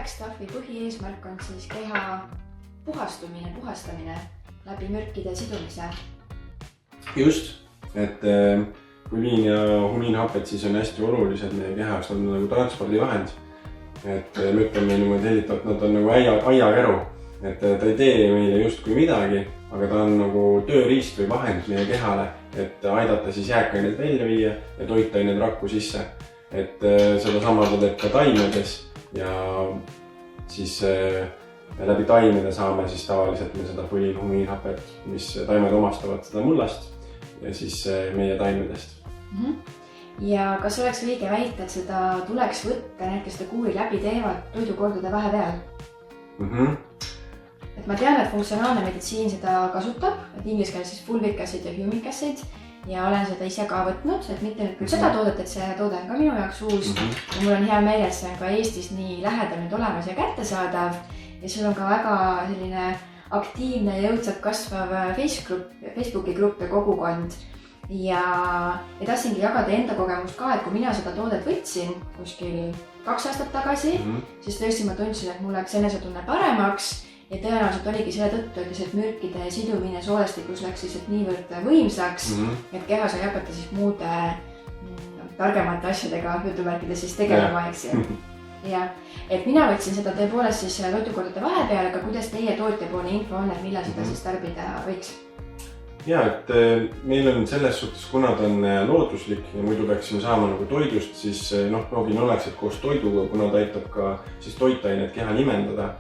Black Stuffi põhieesmärk on siis keha puhastamine läbi mürkide sidumise. Just, et puliin ja humiinhapped siis on hästi olulised meie kehaks, nad on nagu transpordivahend. Et me ütleme niimoodi helitavalt, nad on nagu aiakäru, et ta ei tee meile justkui midagi, aga ta on nagu tööriist või vahend meie kehale, et aidata siis jääkaineid välja viia ja toitained rakku sisse. Et seda sama ta teeb ka taimedes ja siis läbi taimede saame siis tavaliselt me seda puliin humiinhapet, mis taimed omastavad seda mullast ja siis meie taimedest. Ja kas oleks õige väita, et seda tuleks võtta need, kes seda kuuri läbi teevad toidukordade vahepeal? Et ma tean, et funktsionaalne meditsiin seda kasutab, et inglise keeles siis fulvic acid ja humic acid ja olen seda ise ka võtnud, et mitte nüüd küll seda toodet, et see toode on ka minu jaoks uus ja mul on hea meel, et see on ka Eestis nii lähedal nüüd olemas ja kättesaadav ja sul on ka väga selline aktiivne ja jõudsalt kasvav Facebooki grupp ja kogukond. Ja tahtsingi jagada enda kogemust ka, et kui mina seda toodet võtsin kuskil 2 aastat tagasi, siis tõesti ma tundsin, et mul läks enesetunne paremaks ja tõenäoliselt oligi selle tõttu, et mürkide sidumine soolestikus läks lihtsalt niivõrd võimsaks, et keha sai hakata siis muude targemate asjadega jutumärkides siis tegelema, eks ju. Ja, et mina võtsin seda tõepoolest siis toidukordade vahepeal, aga kuidas teie tootjapoolne info on, et millal seda siis tarbida võiks? Ja, et meil on selles suhtes, kuna ta on looduslik ja muidu peaksime saama nagu toidust, siis loogine oleks, et koos toiduga, kuna ta aitab ka siis toitaineid kehal imendada.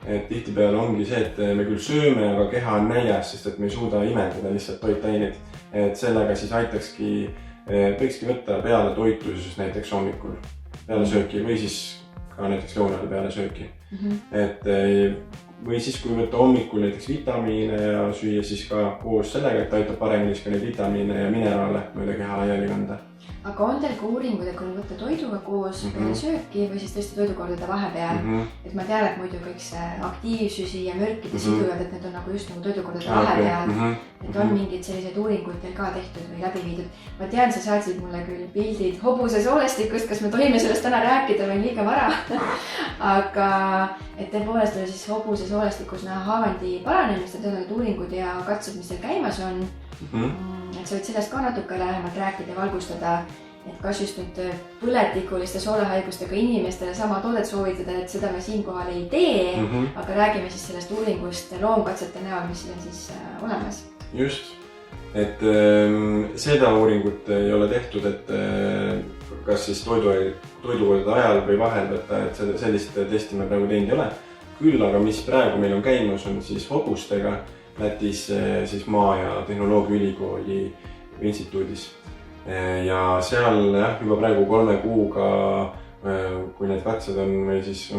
Et tihtipeale ongi see, et me küll sööme, aga keha on näljas, sest et me ei suuda imendada lihtsalt toitaineid. Et sellega siis aitakski, võikski võtta peale toitu siis näiteks hommikul peale sööki või siis ka näiteks lõunale peale sööki. Et või siis, kui võtta hommikul näiteks vitamiine ja süüa siis ka koos sellega, et aitab paremini ka neid vitamiine ja mineraale mööda keha laiali kanda. Aga on teil ka uuringud, et kui võtta toiduga koos peale sööki või siis tõesti toidukordade vahepeal, et ma tean, et muidu kõik see aktiivsusi ja mürkide sidujad, et need on nagu just nagu toidukordade vahepeal, et on mingid sellised uuringuid teil ka tehtud või läbi viidud. Ma tean, sa saatsid mulle küll pildid hobuse soolestikust, kas me tohime sellest täna rääkida või liiga vara, aga et tõepoolest oli siis hobuse soolestikus näha haavandi paranemist ja tead olid uuringud ja katsed, mis teil käimas on. Et sa võid sellest ka natuke lähemalt rääkida ja valgustada, et kas just nüüd põletikuliste soolehaigustega inimestele sama toodet soovitada, et seda me siinkohal ei tee, aga räägime siis sellest uuringust loomkatsete näol, mis siin on siis olemas. Just, et seda uuringut ei ole tehtud, et kas siis toidukordade ajal või vahel võtta, et sellist testi me praegu teinud ei ole. Küll, aga mis praegu meil on käimas, on siis hobustega Lätis siis Maa- ja Tehnoloogiaülikooli instituudis. Ja seal juba praegu 3 kuuga, kui need katsed on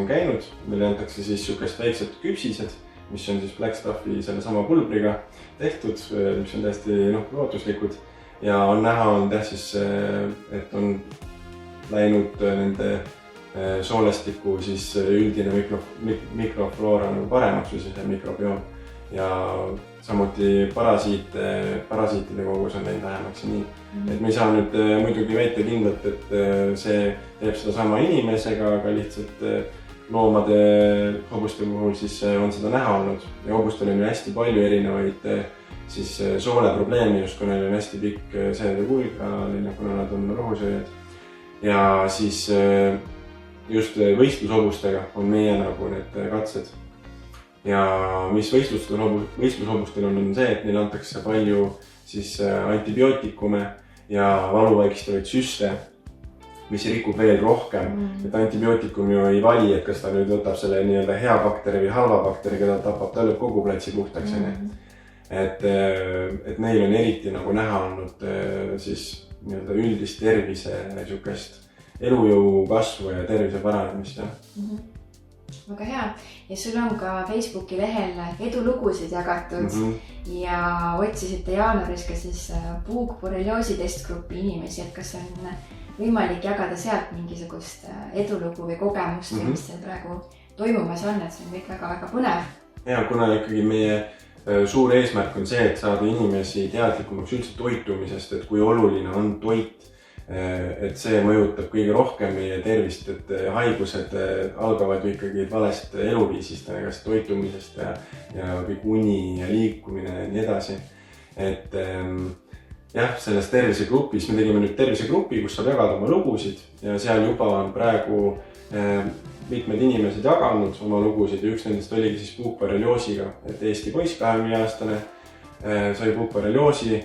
käinud, meile antakse siis sükest väiksed küpsised, mis on siis Black Stuffi selle sama pulbriga tehtud, mis on täiesti looduslikud. Ja on näha olnud siis, et on läinud nende soolestiku siis üldine mikrofloora nagu paremaks või siis mikrobioom. Ja samuti parasiitide kogus on läinud vähemaks ja nii. Et me ei saa nüüd muidugi väita kindlalt, et see teeb seda sama inimesega, aga lihtsalt loomade hobuste puhul siis on seda näha olnud. Ja hobustel on ju hästi palju erinevaid siis sooleprobleemi, just kui neil on hästi pikk seedekulg, kuna nad on rohusööjad. Ja siis just võistlushobustega on meie nagu need katsed. Ja mis võistlushobustel on see, et neile antakse palju siis antibiootikume ja valuvaigistavaid süste, mis rikub veel rohkem. Et antibiootikum ju ei vali, et kas ta nüüd võtab selle nii-öelda hea bakteri või halva bakteri, keda tapab, ta lööb kogu platsi puhtaks. Et neil on eriti nagu näha olnud siis nii-öelda üldist tervise elujõu kasvu ja tervise paranemist. Väga hea. Ja sul on ka Facebooki lehel edulugusid jagatud ja otsisite jaanuaris ka siis puukborrelioosi testgrupi inimesi, et kas on võimalik jagada sealt mingisugust edulugu või kogemust, mis seal praegu toimumas on, et see on kõik väga-väga põnev. Ja kuna ikkagi meie suur eesmärk on see, et saada inimesi teadlikumaks üldse toitumisest, et kui oluline on toit et see mõjutab kõige rohkem meie tervist, et haigused algavad ju ikkagi valest eluviisist, kas toitumisest ja kõik uni ja liikumine ja nii edasi. Et jah, selles tervisegrupis, me tegime nüüd tervisegrupi, kus saab jagada oma lugusid ja seal juba on praegu mitmed inimesed jaganud oma lugusid ja üks nendest oligi siis puukborrelioosiga, et Eesti poiss, 20-aastane, sai puukborrelioosi,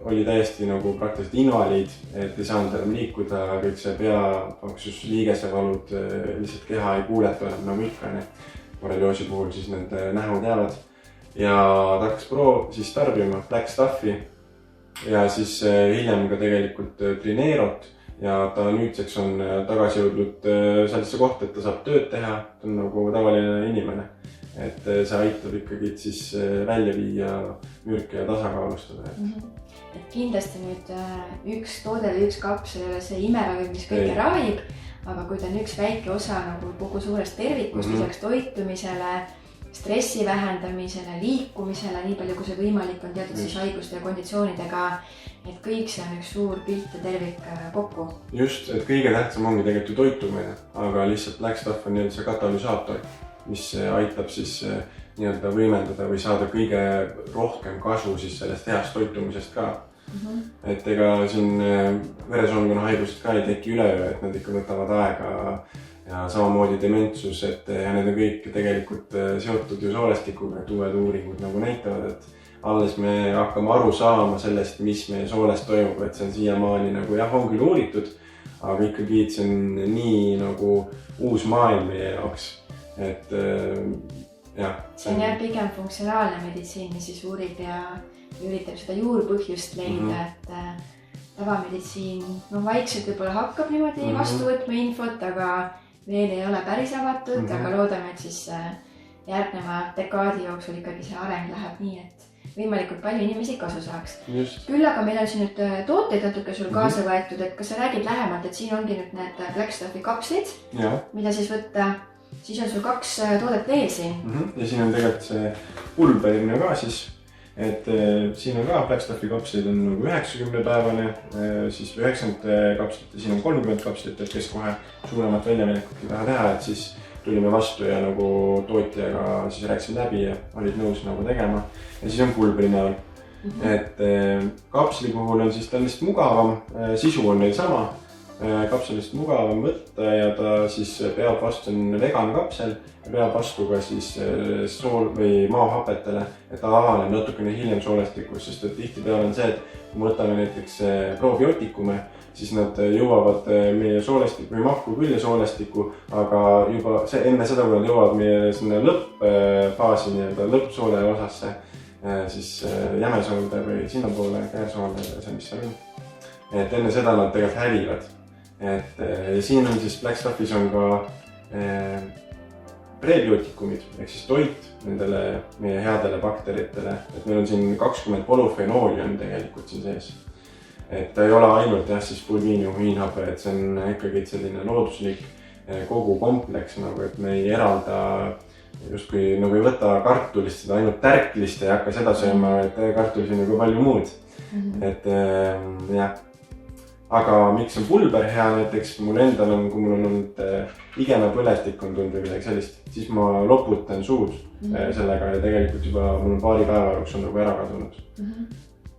oli täiesti nagu praktiliselt invaliid, et ei saanud enam liikuda, kõik see peapaksus, liigesevalud, lihtsalt keha ei kuuleta enam nagu ikka. Borrelioosi puhul siis need nähud jäävad ja ta hakkas siis tarbima Black Stuffi ja siis hiljem ka tegelikult Trinerot ja ta nüüdseks on tagasi jõudnud sellesse kohta, et ta saab tööd teha, ta on nagu tavaline inimene. Et see aitab ikkagi siis välja viia mürke ja tasakaalustada. Et kindlasti nüüd üks toode või üks kapsel ei ole see imeravim, mis kõike ravib, aga kui ta on üks väike osa nagu kogu suurest tervikust, lisaks toitumisele, stressi vähendamisele, liikumisele, nii palju kui see võimalik on teatud siis haiguste ja konditsioonidega, et kõik see on üks suur pilt ja tervik kokku. Just, et kõige tähtsam ongi tegelikult ju toitumine, aga lihtsalt Black Stuff on see katalüsaator, mis aitab siis nii-öelda võimendada või saada kõige rohkem kasu siis sellest heast toitumisest ka. Et ega siin veresoonkonna haigused ka ei teki üleöö, et nad ikka võtavad aega ja samamoodi dementsus, et ja need on kõik tegelikult seotud ju soolestikuga, et uued uuringud nagu näitavad, et alles me hakkame aru saama sellest, mis meie soolest toimub, et see on siiamaani nagu jah, on küll uuritud, aga ikkagi see on nii nagu uus maailm meie jaoks. Et jah. See on jah pigem funktsionaalne meditsiin, mis siis uurib ja üritab seda juurpõhjust leida, et tavameditsiin vaikselt võib-olla hakkab niimoodi vastu võtma infot, aga veel ei ole päris avatud, aga loodame, et siis järgneva dekaadi jooksul ikkagi see areng läheb nii, et võimalikult palju inimesi kasu saaks. Küll aga meil on siin nüüd tooteid natuke sul kaasa võetud, et kas sa räägid lähemalt, et siin ongi nüüd need Black Stuffi kapslid, mida siis võtta. Siis on sul 2 toodet veel siin. Ja siin on tegelikult see pulberine ka siis, et siin on ka Black Stuffi kapslid on nagu 90-päevane, siis 90 kapslit ja siin on 30 kapslit, et kes kohe suuremat väljaminekut ei taha teha, et siis tulime vastu ja nagu tootjaga siis rääksin läbi ja olid nõus nagu tegema. Ja siis on pulbri näol, et kapsli puhul on siis ta lihtsalt mugavam, sisu on neil sama. Kapselist mugavam võtta ja ta siis peab vastu, on vegan kapsel ja peab vastu ka siis sool või maohapetele, et ta avaneb natukene hiljem soolestikus, sest et tihtipeale on see, et kui me võtame näiteks probiootikume, siis nad jõuavad meie soolestiku või mahku küll ja soolestiku, aga juba enne seda, kui nad jõuavad meie sinna lõppfaasi, nii-öelda lõppsoole osasse, siis jämesoolde või sinnapoole käesoolde, see mis seal on. Et enne seda nad tegelikult hävivad. Et siin on siis Black Stuffis on ka prebiotikumid, ehk siis toit nendele meie headele bakteritele. Et meil on siin 20 polüfenooli on tegelikult siin sees. Et ta ei ole ainult jah siis pulviiniumhiinhape, et see on ikkagi selline looduslik kogu kompleks, nagu et me ei eralda justkui nagu ei võta kartulist seda ainult tärklist ja ei hakka seda sööma, et kartulis on nagu palju muud. Et jah. Aga miks on pulber hea näiteks, mul endal on, kui mul on olnud igemepõletik on tulnud või midagi sellist, siis ma loputan suud sellega ja tegelikult juba mul on paari päeva jooksul nagu ära kadunud.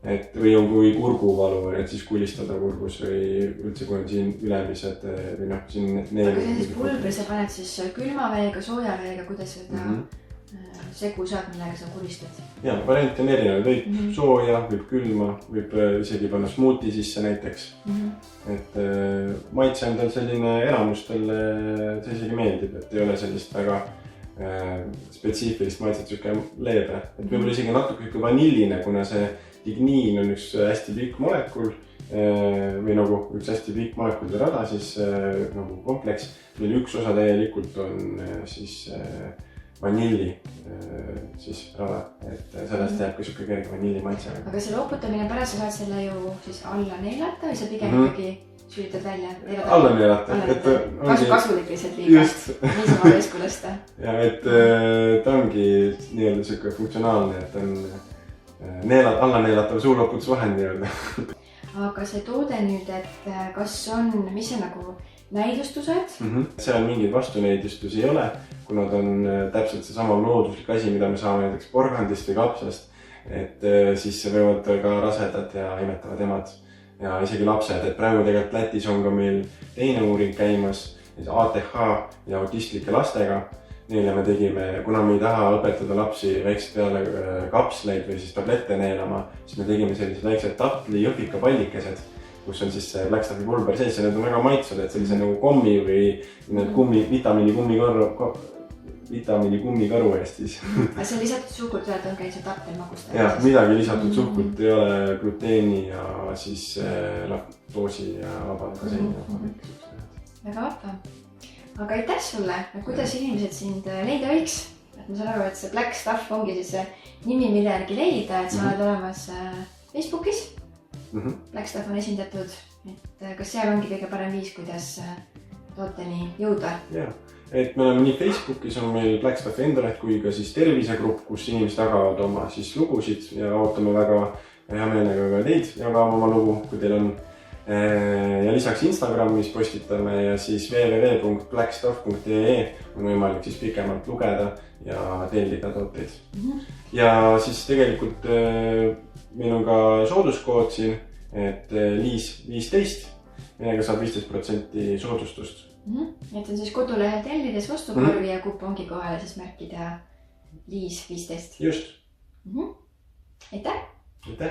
Et või on kui kurguvalu, et siis kulistada kurgus või üldse kui on siin ülemised või noh, siin neelu. Aga siis pulbri sa paned siis külma veega, sooja veega, kuidas seda segu saad, millega sa kulistad? Jaa, variant on erinev, võib sooja, võib külma, võib isegi panna smuuti sisse näiteks. Et maitse on tal selline enamustel, see isegi meeldib, et ei ole sellist väga spetsiifilist maitset, siuke leebe. Et võib-olla isegi natuke vanilline, kuna see ligniin on üks hästi pikk molekul või nagu üks hästi pikk molekulide rada, siis nagu kompleks, mille üks osa täielikult on siis vanilli siis rada, et sellest jääb ka siuke kerge vanilli maitse. Aga see loputamine pärast sa saad selle ju siis alla neelata või sa pigem ikkagi sülitad välja? Alla neelata. Kasulik lihtsalt liiga. Niisama vesku lasta. Ja et ta ongi nii-öelda siuke funktsionaalne, et on alla neelatav suuloputusvahend nii-öelda. aga see toode nüüd, et kas on, mis on nagu näidustused? Seal mingeid vastunäidustusi ei ole, kuna ta on täpselt seesama looduslik asi, mida me saame näiteks porgandist või kapsast, et siis võivad ka rasedad ja imetavad emad ja isegi lapsed, et praegu tegelikult Lätis on ka meil teine uuring käimas ATH ja autistlike lastega. Neile me tegime, kuna me ei taha õpetada lapsi väiksed peale kapsleid või siis tablette neelama, siis me tegime sellised väiksed tapli jõhvika pallikesed, kus on siis see Blackstaffi pulber sees ja need on väga maitsvad, et sellise nagu kommi või vitamiini kummikaru eest siis. Aga see on lisatud suhkurt, et on käi see taptel magustada? Jah, midagi lisatud suhkurt ei ole, gluteeni ja siis laktoosi ja vaba kaseini. Väga vahva. Aga aitäh sulle, kuidas inimesed sind leida võiks? Et ma saan aru, et see Blackstaff ongi siis see nimi, mille järgi leida, et sa oled olemas Facebookis. Blackstaff on esindatud, et kas seal ongi kõige parem viis, kuidas tooteni jõuda? Jah, et me oleme nii Facebookis on meil Blackstaffi enda leht kui ka siis tervisegrupp, kus inimesed jagavad oma siis lugusid ja ootame väga hea meelega ka teid jagama oma lugu, kui teil on. Ja lisaks Instagramis postitame ja siis www.blackstaff.ee on võimalik siis pikemalt lugeda ja tellida tooteid. Ja siis tegelikult meil on ka sooduskood siin, et LIIS15, millega saab 15% soodustust. Et on siis kodulehel tellides vastukorvi ja kupongi kohale siis märkida LIIS15. Just. Aitäh! Aitäh!